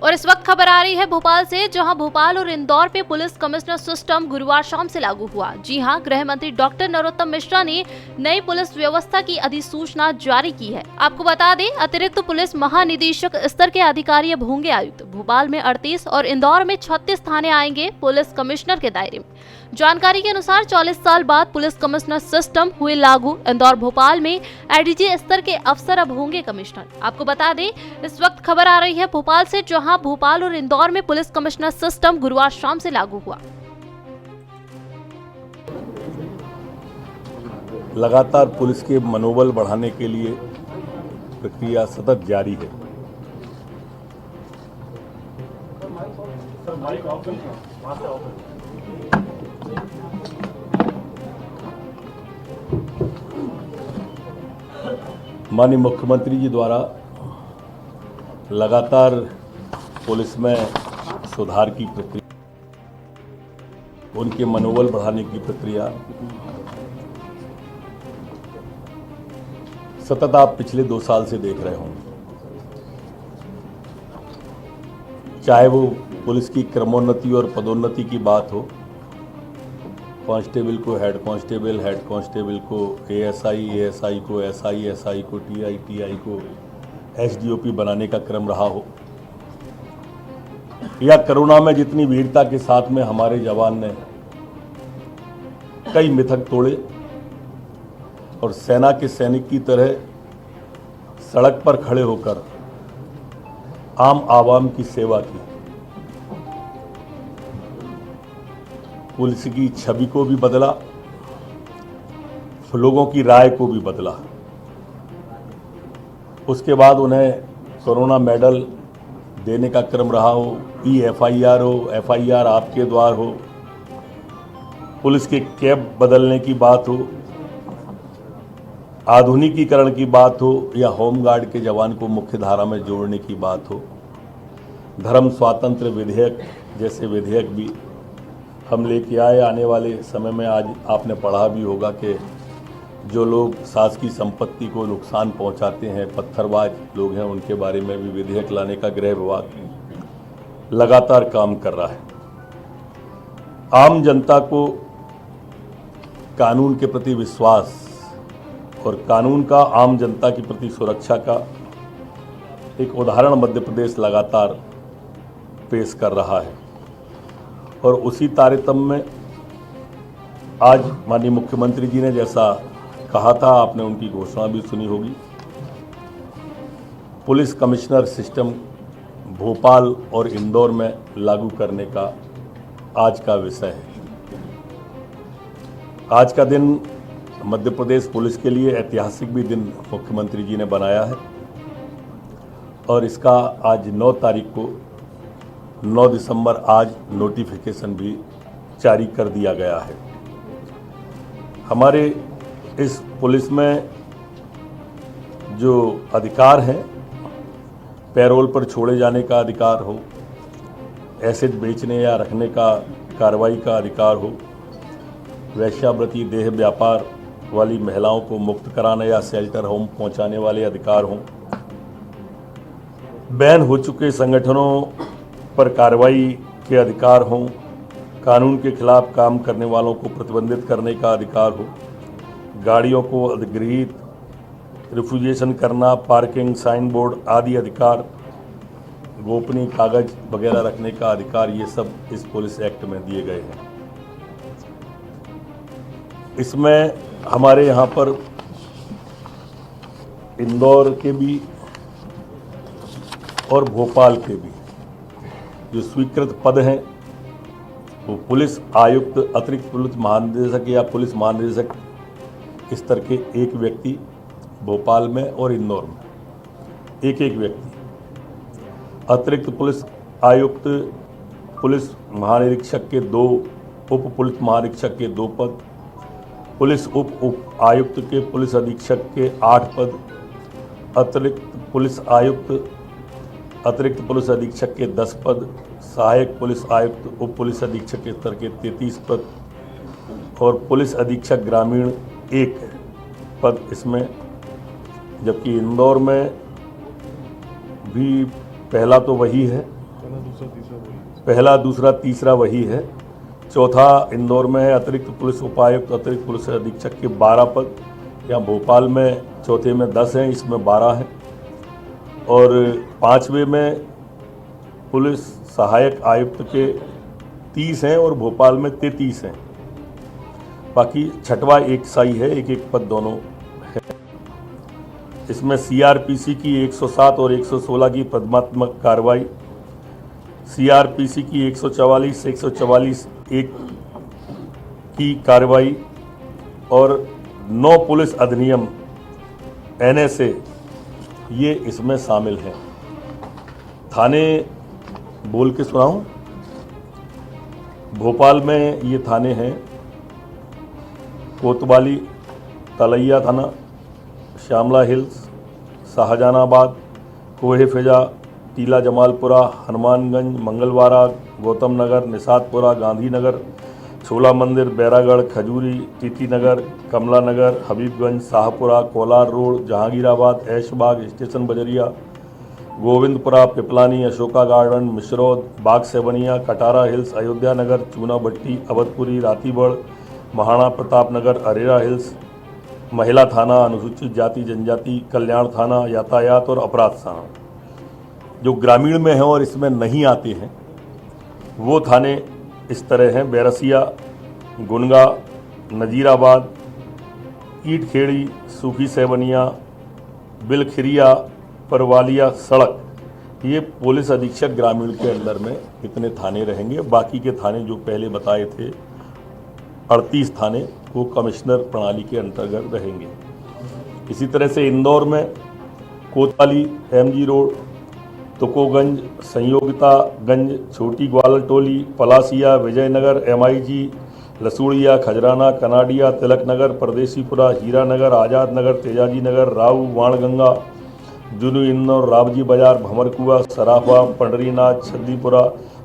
और इस वक्त खबर आ रही है भोपाल से, जहां भोपाल और इंदौर पे पुलिस कमिश्नर सिस्टम गुरुवार शाम से लागू हुआ। जी हां, गृह मंत्री डॉक्टर नरोत्तम मिश्रा ने नई पुलिस व्यवस्था की अधिसूचना जारी की है। आपको बता दें, अतिरिक्त पुलिस महानिदेशक स्तर के अधिकारी अब होंगे आयुक्त। भोपाल में 38 और इंदौर में 36 थाने आएंगे पुलिस कमिश्नर के दायरे में। जानकारी के अनुसार 40 साल बाद पुलिस कमिश्नर सिस्टम हुए लागू। इंदौर भोपाल में एडीजी स्तर के अफसर अब होंगे कमिश्नर। आपको बता दें, इस वक्त खबर आ रही है भोपाल से, जहां भोपाल और इंदौर में पुलिस कमिश्नर सिस्टम गुरुवार शाम से लागू हुआ। लगातार पुलिस के मनोबल बढ़ाने के लिए प्रक्रिया सतत जारी है। माननीय मुख्यमंत्री जी द्वारा लगातार पुलिस में सुधार की प्रक्रिया, उनके मनोबल बढ़ाने की प्रक्रिया सतत आप पिछले 2 साल से देख रहे होंगे। चाहे वो पुलिस की क्रमोन्नति और पदोन्नति की बात हो, कांस्टेबल को हेड कांस्टेबल, हेड कांस्टेबल को एएसआई, एएसआई को एसआई, एसआई को टीआई, टीआई को एसडीओपी बनाने का क्रम रहा हो, या कोरोना में जितनी वीरता के साथ में हमारे जवान ने कई मिथक तोड़े और सेना के सैनिक की तरह सड़क पर खड़े होकर आम आवाम की सेवा की। पुलिस की छवि को भी बदला, लोगों की राय को भी बदला। उसके बाद उन्हें कोरोना मेडल देने का क्रम रहा हो, एफआईआर हो, एफआईआर आपके द्वार हो, पुलिस के कैब बदलने की बात हो, आधुनिकीकरण की बात हो, या होमगार्ड के जवान को मुख्य धारा में जोड़ने की बात हो, धर्म स्वातंत्र्य विधेयक जैसे विधेयक भी हम लेके आए। आने वाले समय में आज आपने पढ़ा भी होगा कि जो लोग शासकीय संपत्ति को नुकसान पहुंचाते हैं, पत्थरबाज लोग हैं, उनके बारे में भी विधेयक लाने का गृह विभाग लगातार काम कर रहा है। आम जनता को कानून के प्रति विश्वास और कानून का आम जनता के प्रति सुरक्षा का एक उदाहरण मध्य प्रदेश लगातार पेश कर रहा है। और उसी तारतम्य में आज माननीय मुख्यमंत्री जी ने जैसा कहा था, आपने उनकी घोषणा भी सुनी होगी, पुलिस कमिश्नर सिस्टम भोपाल और इंदौर में लागू करने का आज का विषय है। आज का दिन मध्य प्रदेश पुलिस के लिए ऐतिहासिक भी दिन मुख्यमंत्री जी ने बनाया है और इसका आज 9 तारीख को 9 दिसंबर आज नोटिफिकेशन भी जारी कर दिया गया है। हमारे इस पुलिस में जो अधिकार हैं, पैरोल पर छोड़े जाने का अधिकार हो, एसिड बेचने या रखने का कार्रवाई का अधिकार हो, वैश्यावृत्ति देह व्यापार वाली महिलाओं को मुक्त कराने या शेल्टर होम पहुंचाने वाले अधिकार हों, बैन हो चुके संगठनों पर कार्रवाई के अधिकार हों, कानून के खिलाफ काम करने वालों को प्रतिबंधित करने का अधिकार हो, गाड़ियों को अधिग्रहित रिफ्यूजेशन करना, पार्किंग, साइन बोर्ड आदि अधिकार, गोपनीय कागज वगैरह रखने का अधिकार, ये सब इस पुलिस एक्ट में दिए गए हैं। इसमें हमारे यहाँ पर इंदौर के भी और भोपाल के भी जो स्वीकृत पद हैं वो पुलिस आयुक्त, अतिरिक्त पुलिस महानिदेशक या पुलिस महानिदेशक स्तर के एक व्यक्ति भोपाल में और इंदौर में एक व्यक्ति, अतिरिक्त पुलिस आयुक्त, पुलिस महानिरीक्षक के 2, उप पुलिस महानिरीक्षक के 2 पद, पुलिस उप आयुक्त के, पुलिस अधीक्षक के 8 पद, अतिरिक्त पुलिस आयुक्त, अतिरिक्त पुलिस अधीक्षक के 10 पद, सहायक पुलिस आयुक्त, उप पुलिस अधीक्षक के स्तर के 33 पद और पुलिस अधीक्षक ग्रामीण 1 पद इसमें। जबकि इंदौर में भी पहला तो वही है पहला दूसरा तीसरा वही है। चौथा इंदौर में है अतिरिक्त पुलिस उपायुक्त अतिरिक्त पुलिस अधीक्षक के 12 पद। यहाँ भोपाल में चौथे में 10 हैं, इसमें 12 हैं। और पांचवें में पुलिस सहायक आयुक्त के 30 हैं और भोपाल में 33 हैं। बाकी छठवां एक साई है, एक एक पद दोनों है। इसमें सीआरपीसी की 107 और 116 की पदमात्मक कार्रवाई, सीआरपीसी की 144, 144 एक की कार्रवाई और 9 पुलिस अधिनियम NSA ये इसमें शामिल हैं। थाने बोल के सुनाऊं? भोपाल में ये थाने हैं कोतवाली, तलैया थाना, श्यामला हिल्स, शाहजहानाबाद, कोहे फिजा, टीला जमालपुरा, हनुमानगंज, मंगलवारा, गौतम नगर, निषादपुरा, गांधीनगर, छोला मंदिर, बैरागढ़, खजूरी, टीटी नगर, कमला नगर, हबीबगंज, शाहपुरा, कोलार रोड, जहांगीराबाद, ऐशबाग, स्टेशन बजरिया, गोविंदपुरा, पिपलानी, अशोका गार्डन, मिश्रौद, बाग सेवनिया, कटारा हिल्स, अयोध्या नगर, चूना भट्टी, अवधपुरी, रातीबड़, महाराणा प्रताप नगर, अरेरा हिल्स, महिला थाना, अनुसूचित जाति जनजाति कल्याण थाना, यातायात और अपराध थाना। जो ग्रामीण में हैं और इसमें नहीं आते हैं वो थाने इस तरह हैं: बैरसिया, गुनगा, नजीराबाद, ईटखेड़ी, सूखी सेवनिया, बिलखिरिया, परवालिया सड़क। ये पुलिस अधीक्षक ग्रामीण के अंदर में इतने थाने रहेंगे। बाकी के थाने जो पहले बताए थे 38 थाने वो कमिश्नर प्रणाली के अंतर्गत रहेंगे। इसी तरह से इंदौर में कोतवाली, MG रोड, तुकोगंज, संयोगितागंज, छोटी ग्वालर टोली, पलासिया, विजयनगर, MIG, लसूड़िया, खजराना, कनाडिया, तिलक नगर, परदेसीपुरा, हीरा नगर, आज़ाद नगर, तेजाजी नगर, राऊ, वाणगंगा, जुनू इंदौर, रावजी बाजार, भमरकुआ, सराफा, पंडरीनाथ, छद्दीपुरा,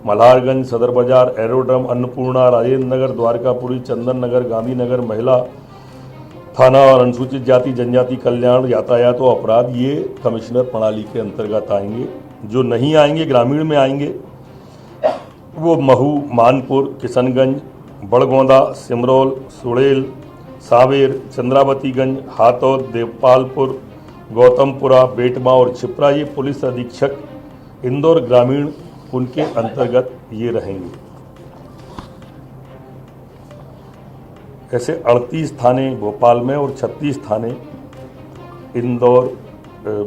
मल्हारगंज, सदर बाजार, एरोड्रम, अन्नपूर्णा, राजेंद्र नगर, द्वारकापुरी, चंदन नगर, गांधीनगर, महिला थाना और अनुसूचित जाति जनजाति कल्याण, यातायात और अपराध ये कमिश्नर प्रणाली के अंतर्गत आएंगे। जो नहीं आएंगे ग्रामीण में आएंगे वो महू, मानपुर, किशनगंज, बड़गोंदा, सिमरौल, सुड़ेल, सांवेर, चंद्रावतीगंज, हाथौद, देवपालपुर, गौतमपुरा, बेटमा और छिपरा। ये पुलिस अधीक्षक इंदौर ग्रामीण उनके अंतर्गत ये रहेंगे। ऐसे 38 थाने भोपाल में और 36 थाने इंदौर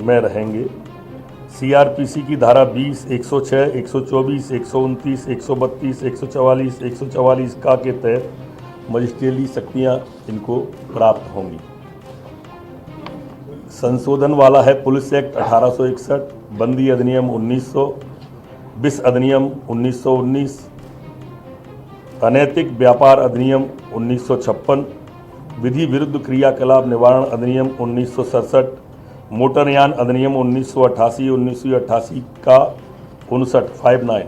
में रहेंगे। CRPC की धारा 20, 106, 124, 129, 132, 144, 144 का के तहत मजिस्ट्रियली शक्तियाँ इनको प्राप्त होंगी। संशोधन वाला है पुलिस एक्ट 1861, बंदी अधिनियम 1900, विस अधिनियम 1919, अनैतिक व्यापार अधिनियम 1956, विधि विरुद्ध क्रियाकलाप निवारण अधिनियम 1967, मोटरयान अधिनियम 1988, 1988 का 59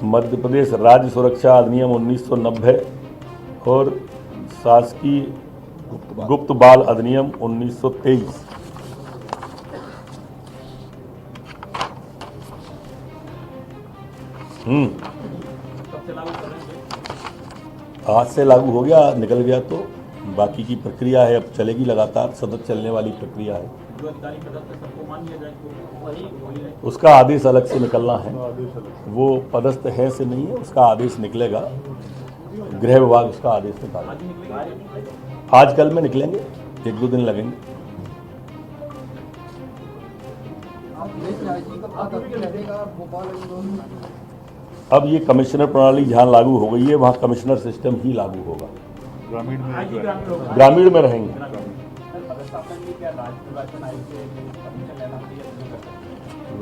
मध्य प्रदेश राज्य सुरक्षा अधिनियम 1990 और शासकीय गुप्त बाल अधिनियम 1923। आज से लागू हो गया, निकल गया तो बाकी की प्रक्रिया है, अब चलेगी लगातार, सतत चलने वाली प्रक्रिया है। उसका आदेश अलग से निकलना है, वो पदस्थ है से नहीं है, उसका आदेश निकलेगा। गृह विभाग उसका आदेश निकालेगा। आज कल में निकलेंगे, 1-2 दिन लगेंगे। अब ये कमिश्नर प्रणाली जहाँ लागू हो गई है वहाँ कमिश्नर सिस्टम ही लागू होगा। ग्रामीण में रहेंगे।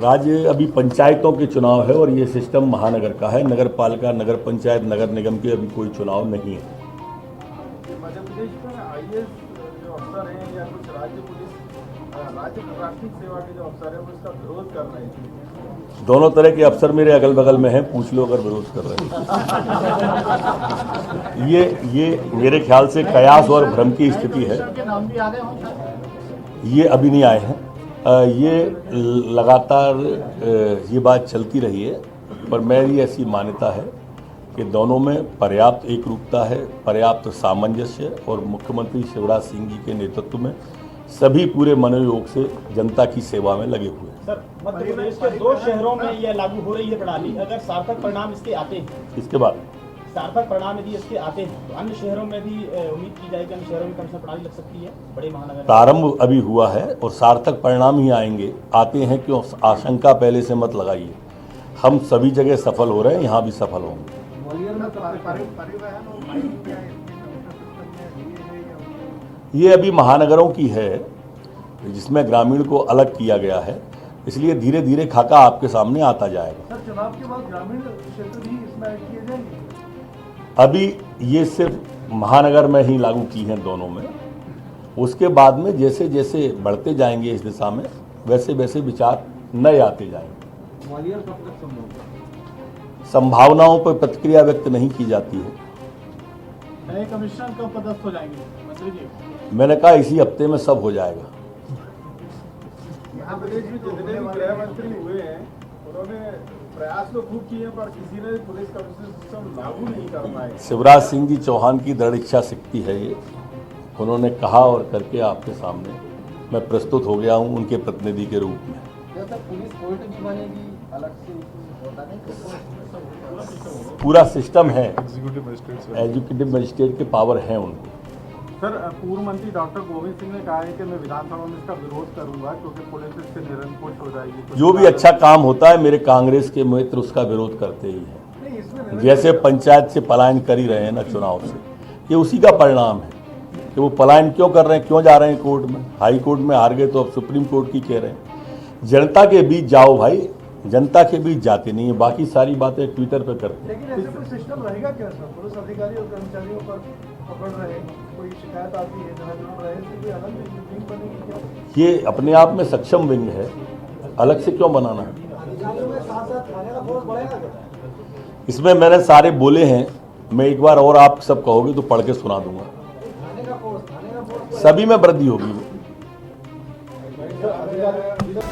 राज्य अभी पंचायतों के चुनाव है और ये सिस्टम महानगर का है। नगर पालिका, नगर पंचायत, नगर निगम के अभी कोई चुनाव नहीं है। मध्य प्रदेश में IAS जो अफसर हैं या कुछ राज्य पुलिस, राज्य प्राथमिक सेवा के जो अफसर हैं वो इसका विरोध कर रहे हैं। दोनों तरह के अफसर मेरे अगल बगल में हैं, पूछ लो अगर विरोध कर रहे हैं। ये मेरे ख्याल से कयास और भ्रम की स्थिति है। ये अभी नहीं आए हैं, ये लगातार ये बात चलती रही है, पर मेरी ऐसी मान्यता है कि दोनों में पर्याप्त एकरूपता है, पर्याप्त सामंजस्य, और मुख्यमंत्री शिवराज सिंह जी के नेतृत्व में सभी पूरे मनोयोग से जनता की सेवा में लगे हुए हैं। सर, मध्य प्रदेश के 2 शहरों में यह लागू हो रही है प्रणाली। अगर सार्थक परिणाम इसके आते हैं, इसके बाद सार्थक परिणाम यदि इसके आते हैं तो अन्य शहरों में भी उम्मीद की जाए कि अन्य शहरों में कम से प्रणाली लग सकती है, बड़े महानगर। प्रारंभ अभी हुआ है और सार्थक परिणाम ही आएंगे। आते हैं क्यों, आशंका पहले से मत लगाइए। हम सभी जगह सफल हो रहे हैं, यहाँ भी सफल होंगे। ये अभी महानगरों की है जिसमें ग्रामीण को अलग किया गया है, इसलिए धीरे धीरे खाका आपके सामने आता जाएगा। सर, चुनाव के बाद ग्रामीण क्षेत्र भी इसमें ऐड किए जाएंगे? अभी ये सिर्फ महानगर में ही लागू की हैं दोनों में। उसके बाद में जैसे जैसे बढ़ते जाएंगे इस दिशा में, वैसे वैसे विचार नए आते जाएंगे। ग्वालियर कब तक संभव होगा? संभावनाओं पर प्रतिक्रिया व्यक्त नहीं की जाती है। नए कमिश्नर कब पदस्थ हो जाएंगे मंत्री जी? मैंने कहा इसी हफ्ते में सब हो जाएगा। मध्य प्रदेश में जितने भी गृह मंत्री हुए हैं उन्होंने प्रयास तो खूब किए, पर किसी ने पुलिस कमिश्नर सिस्टम लागू नहीं कर पाए। शिवराज सिंह जी चौहान की दृढ़ इच्छा शक्ति है ये। उन्होंने कहा और करके आपके सामने मैं प्रस्तुत हो गया हूँ उनके प्रतिनिधि के रूप में। पुलिस कोर्ट भी बनेगी अलग से, पूरा सिस्टम है, एग्जीक्यूटिव मजिस्ट्रेट के पावर हैं उनको। सर, पूर्व मंत्री डॉक्टर गोविंद सिंह ने कहा है कि मैं विधानसभा में इसका विरोध करूंगा क्योंकि पुलिस इससे निरंकुश हो जाएगी। जो भी अच्छा काम होता है मेरे कांग्रेस के मित्र उसका विरोध करते ही हैं। जैसे पंचायत से पलायन कर ही रहे हैं ना चुनाव से, ये उसी का परिणाम है कि वो पलायन क्यों कर रहे हैं, क्यों जा रहे हैं कोर्ट में। हाई कोर्ट में हार गए तो अब सुप्रीम कोर्ट की कह रहे हैं। जनता के बीच जाओ भाई, जनता के बीच जाते नहीं है, बाकी सारी बातें ट्विटर पे करते हैं। लेकिन ऐसे कोई सिस्टम रहेगा क्या सर? पुलिस अधिकारी और कर्मचारियों पर पकड़ रहे, कोई शिकायत आती है, झगड़ा रहे, इसकी कोई अलग विंग बनेगी क्या? ये अपने आप में सक्षम विंग है, अलग से क्यों बनाना है? अधिकारियों के साथ साथ थाने का फोर्स बढ़ेगा क्या? इसमें मैंने सारे बोले हैं, मैं एक बार और आप सब कहोगे तो पढ़ के सुना दूंगा। थाने का फोर्स सभी में वृद्धि होगी। अधिकारी